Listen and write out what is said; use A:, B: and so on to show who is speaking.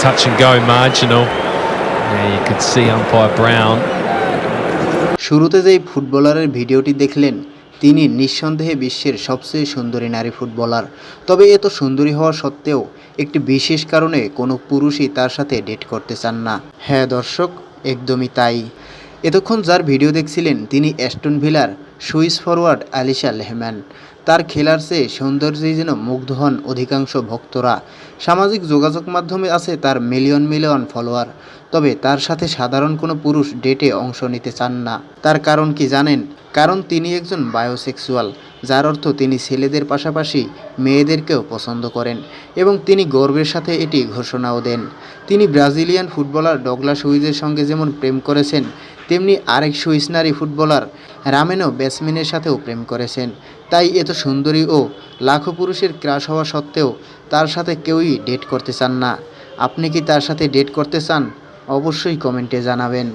A: touch and go marginal. There you could see umpire Brown.
B: শুরুতে যেই ফুটবলারের ভিডিওটি দেখলেন তিনি নিঃসন্দেহে বিশ্বের সবচেয়ে সুন্দরী নারী ফুটবলার। তবে এত সুন্দরী হওয়া সত্ত্বেও একটি বিশেষ কারণে কোনো পুরুষই তার সাথে ডেট করতে চান না। হ্যাঁ দর্শক, একদমই তাই। এতক্ষণ যার ভিডিও দেখছিলেন তিনি অ্যাস্টন ভিলার সুইস ফরওয়ার্ড আলিশা লেহম্যান। তার খেলার চেয়ে সৌন্দর্যেই যেন মুগ্ধ হন অধিকাংশ ভক্তরা। সামাজিক যোগাযোগ মাধ্যমে আছে তার মিলিয়ন মিলিয়ন ফলোয়ার। তবে তার সাথে সাধারণ কোনো পুরুষ ডেটে অংশ নিতে চান না। তার কারণ কি জানেন? কারণ তিনি একজন বায়োসেক্সুয়াল, যার অর্থ তিনি ছেলেদের পাশাপাশি মেয়েদেরকেও পছন্দ করেন এবং তিনি গর্বের সাথে এটি ঘোষণাও দেন। তিনি ব্রাজিলিয়ান ফুটবলার ডগলাস লুইজের সঙ্গে যেমন প্রেম করেছেন, তেমনি আরেক সুইস নারী ফুটবলার রামেনো বেসমিনের সাথেও প্রেম করেছেন। তাই এত সুন্দরী ও লাখো পুরুষের ক্রাশ হওয়া সত্ত্বেও তার সাথে কেউই ডেট করতে চান না। আপনি কি তার সাথে ডেট করতে চান? অবশ্যই কমেন্টে জানাবেন।